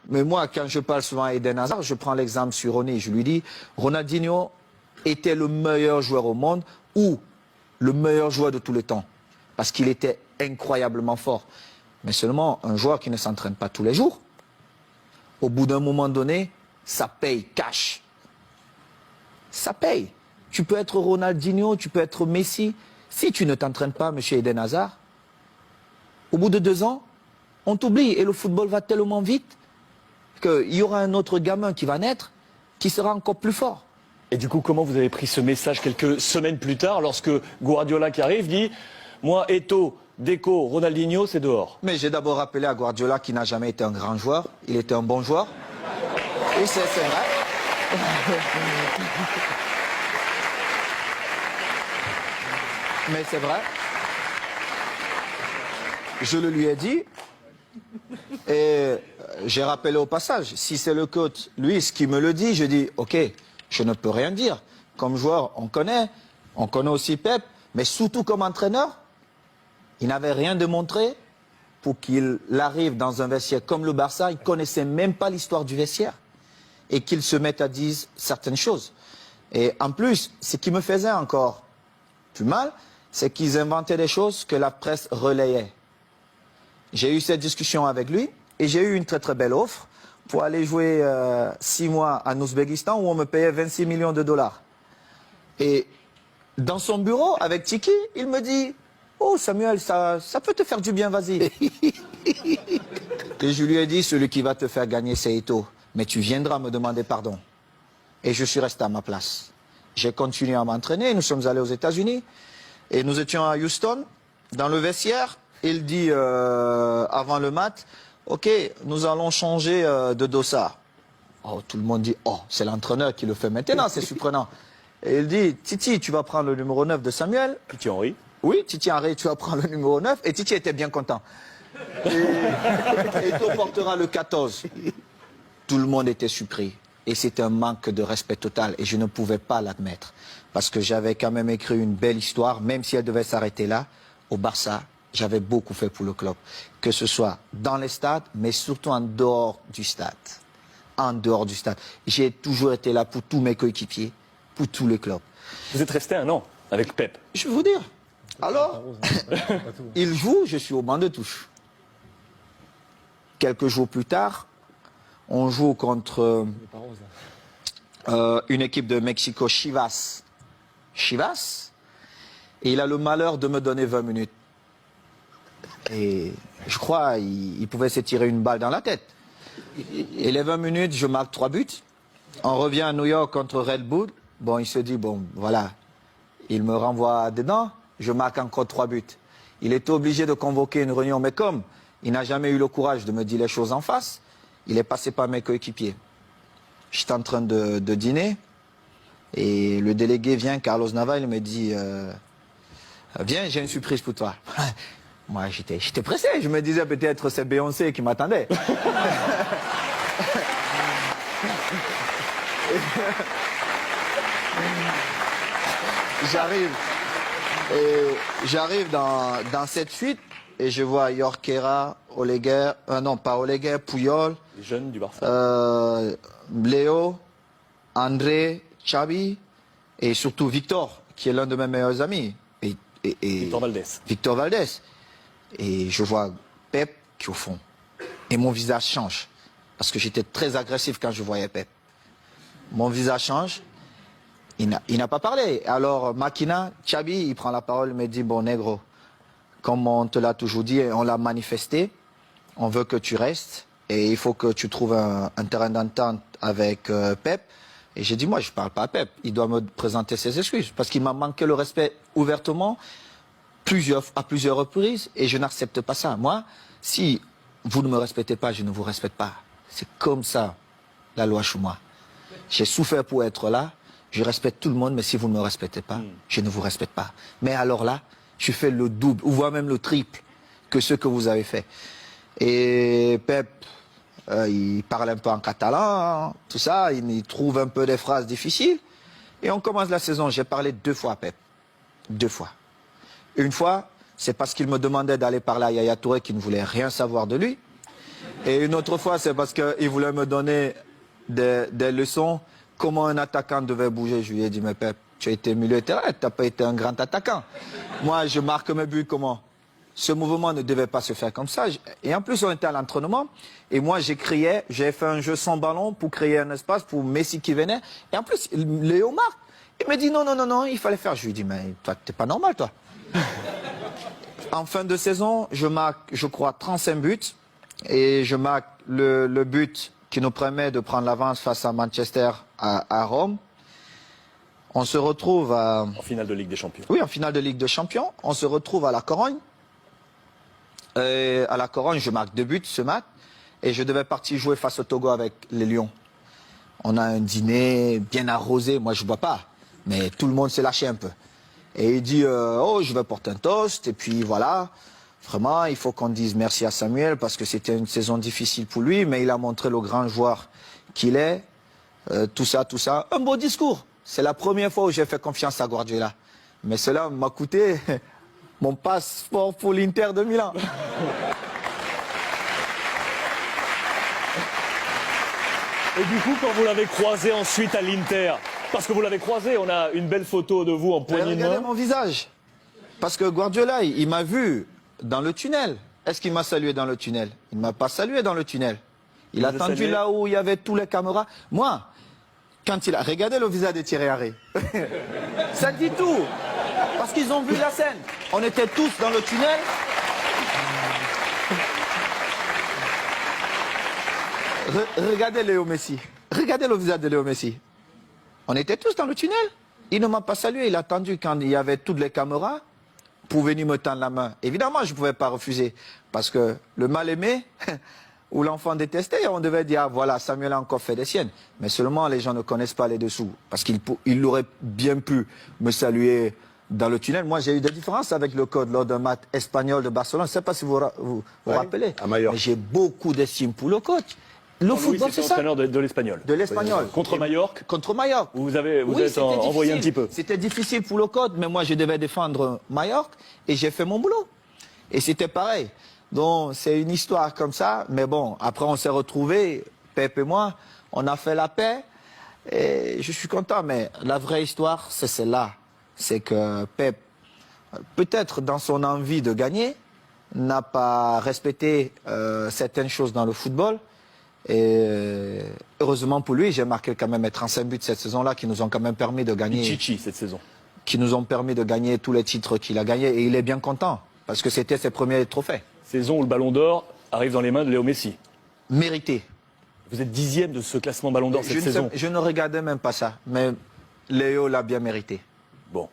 Mais moi, quand je parle souvent à Eden Hazard, je prends l'exemple sur Ronny. Je lui dis, Ronaldinho était le meilleur joueur au monde ou le meilleur joueur de tous les temps. Parce qu'il était incroyablement fort. Mais seulement un joueur qui ne s'entraîne pas tous les jours, au bout d'un moment donné, ça paye cash. Ça paye. Tu peux être Ronaldinho, tu peux être Messi. Si tu ne t'entraînes pas, monsieur Eden Hazard, au bout de 2 ans, on t'oublie. Et le football va tellement vite qu'il y aura un autre gamin qui va naître, qui sera encore plus fort. Et du coup, comment vous avez pris ce message quelques semaines plus tard, lorsque Guardiola qui arrive dit « Moi, Eto'o, Deco, Ronaldinho, c'est dehors ». Mais j'ai d'abord rappelé à Guardiola qui n'a jamais été un grand joueur. Il était un bon joueur. Et c'est vrai. Mais c'est vrai. Je le lui ai dit. Et j'ai rappelé au passage, si c'est le coach, lui, ce qui me le dit, je dis, ok, je ne peux rien dire. Comme joueur, on connaît aussi Pep, mais surtout comme entraîneur, il n'avait rien démontré pour qu'il arrive dans un vestiaire comme le Barça, il ne connaissait même pas l'histoire du vestiaire, et qu'il se mette à dire certaines choses. Et en plus, ce qui me faisait encore plus mal, c'est qu'ils inventaient des choses que la presse relayait. J'ai eu cette discussion avec lui et j'ai eu une très très belle offre pour aller jouer 6 mois en Ouzbékistan où on me payait 26 millions de dollars. Et dans son bureau avec Tiki, il me dit « Oh Samuel, ça peut te faire du bien, vas-y ». Et je lui ai dit « Celui qui va te faire gagner, c'est Eto'o. Mais tu viendras me demander pardon ». Et je suis resté à ma place. J'ai continué à m'entraîner, nous sommes allés aux États-Unis et nous étions à Houston, dans le vestiaire. Il dit avant le match, ok, nous allons changer de dossard. Oh, tout le monde dit, oh, c'est l'entraîneur qui le fait maintenant, c'est surprenant. Et il dit, Titi, tu vas prendre le numéro 9 de Samuel. Titi Henry. Oui, Titi Henry, tu vas prendre le numéro 9. Et Titi était bien content. Et Eto'o portera le 14. Tout le monde était surpris. Et c'était un manque de respect total. Et je ne pouvais pas l'admettre. Parce que j'avais quand même écrit une belle histoire, même si elle devait s'arrêter là, au Barça. J'avais beaucoup fait pour le club, que ce soit dans les stades, mais surtout en dehors du stade. En dehors du stade. J'ai toujours été là pour tous mes coéquipiers, pour tous les clubs. Vous êtes resté 1 an avec Pep. Je vais vous dire. Alors, il joue, je suis au banc de touche. Quelques jours plus tard, on joue contre une équipe de Mexico, Chivas. Chivas. Et il a le malheur de me donner 20 minutes. Et je crois qu'il pouvait se tirer une balle dans la tête. Et les 20 minutes, je marque 3 buts. On revient à New York contre Red Bull. Bon, il se dit, bon, voilà. Il me renvoie dedans, je marque encore 3 buts. Il était obligé de convoquer une réunion, mais comme il n'a jamais eu le courage de me dire les choses en face, il est passé par mes coéquipiers. J'étais en train de dîner, et le délégué vient, Carlos Nava, il me dit, viens, j'ai une surprise pour toi. Moi, j'étais pressé. Je me disais peut-être c'est Beyoncé qui m'attendait. J'arrive dans cette suite et je vois Jorquera, Oleguer, non pas Oleguer, Puyol, Les jeunes du Barça. Léo, André, Xavi et surtout Victor, qui est l'un de mes meilleurs amis. Et Victor Valdés. Victor Valdés. Et je vois Pep qui est au fond. Et mon visage change. Parce que j'étais très agressif quand je voyais Pep. Mon visage change. Il n'a pas parlé. Alors Makina, Xavi, il prend la parole, il me dit, bon négro, comme on te l'a toujours dit, on l'a manifesté, on veut que tu restes et il faut que tu trouves un terrain d'entente avec Pep. Et j'ai dit, moi je ne parle pas à Pep, il doit me présenter ses excuses. Parce qu'il m'a manqué le respect ouvertement à plusieurs reprises et je n'accepte pas ça. Moi, si vous ne me respectez pas, je ne vous respecte pas. C'est comme ça, la loi chez moi. J'ai souffert pour être là, je respecte tout le monde, mais si vous ne me respectez pas, je ne vous respecte pas. Mais alors là, je fais le double, ou voire même le triple que ce que vous avez fait. Et Pep, il parle un peu en catalan, tout ça, il trouve un peu des phrases difficiles. Et on commence la saison, j'ai parlé 2 fois à Pep. 2 fois. Une fois, c'est parce qu'il me demandait d'aller parler à Yaya Touré qui ne voulait rien savoir de lui. Et une autre fois, c'est parce qu'il voulait me donner des leçons, comment un attaquant devait bouger. Je lui ai dit, mais Pep, tu as été milieu de terrain, tu n'as pas été un grand attaquant. Moi, je marque mes buts comment? Ce mouvement ne devait pas se faire comme ça. Et en plus, on était à l'entraînement. Et moi, j'ai fait un jeu sans ballon pour créer un espace pour Messi qui venait. Et en plus, Léo marque. Il me dit non, il fallait faire. Je lui dis, mais toi, t'es pas normal, toi. En fin de saison, je marque, je crois, 35 buts. Et je marque le but qui nous permet de prendre l'avance face à Manchester à Rome. On se retrouve En finale de Ligue des Champions. Oui, en finale de Ligue des Champions. On se retrouve à la Corogne. À la Corogne, je marque 2 buts ce match. Et je devais partir jouer face au Togo avec les Lions. On a un dîner bien arrosé. Moi, je ne bois pas. Mais tout le monde s'est lâché un peu. Et il dit, oh, je vais porter un toast. Et puis voilà. Vraiment, il faut qu'on dise merci à Samuel parce que c'était une saison difficile pour lui. Mais il a montré le grand joueur qu'il est. Tout ça. Un beau discours. C'est la première fois où j'ai fait confiance à Guardiola. Mais cela m'a coûté mon passeport pour l'Inter de Milan. Et du coup, quand vous l'avez croisé ensuite à l'Inter, parce que vous l'avez croisé, on a une belle photo de vous en poignée de main. Regardez mon visage. Parce que Guardiola, il m'a vu dans le tunnel. Est-ce qu'il m'a salué dans le tunnel? Il ne m'a pas salué dans le tunnel. Il a attendu là où il y avait tous les caméras. Moi, quand il a regardé le visage de Thierry Henry, ça dit tout. Parce qu'ils ont vu la scène. On était tous dans le tunnel. Regardez Léo Messi. Regardez le visage de Léo Messi. On était tous dans le tunnel. Il ne m'a pas salué. Il a attendu quand il y avait toutes les caméras pour venir me tendre la main. Évidemment, je ne pouvais pas refuser. Parce que le mal-aimé ou l'enfant détesté, on devait dire, ah, voilà, Samuel a encore fait des siennes. Mais seulement, les gens ne connaissent pas les dessous. Parce qu'il aurait bien pu me saluer dans le tunnel. Moi, j'ai eu des différences avec le code lors d'un match espagnol de Barcelone. Je ne sais pas si vous vous rappelez. À Majorque. Mais j'ai beaucoup d'estime pour le coach. Le football, oui, c'est ça. entraîneur de l'Espagnol. De l'Espagnol. Contre Majorque. Contre Majorque. Vous êtes c'était envoyé un difficile. petit peu. C'était difficile pour le code, mais moi, je devais défendre Majorque et j'ai fait mon boulot. Et c'était pareil. Donc, c'est une histoire comme ça. Mais bon, après, on s'est retrouvés, Pep et moi, on a fait la paix. Et je suis content, mais la vraie histoire, c'est celle-là. C'est que Pep, peut-être dans son envie de gagner, n'a pas respecté certaines choses dans le football. Et heureusement pour lui, j'ai marqué quand même 35 buts cette saison-là qui nous ont quand même permis de gagner. Chichi cette saison. Qui nous ont permis de gagner tous les titres qu'il a gagnés. Et il est bien content parce que c'était ses premiers trophées. Saison où le Ballon d'Or arrive dans les mains de Léo Messi. Mérité. Vous êtes 10e de ce classement Ballon d'Or cette saison. Je ne regardais même pas ça, mais Léo l'a bien mérité. Bon.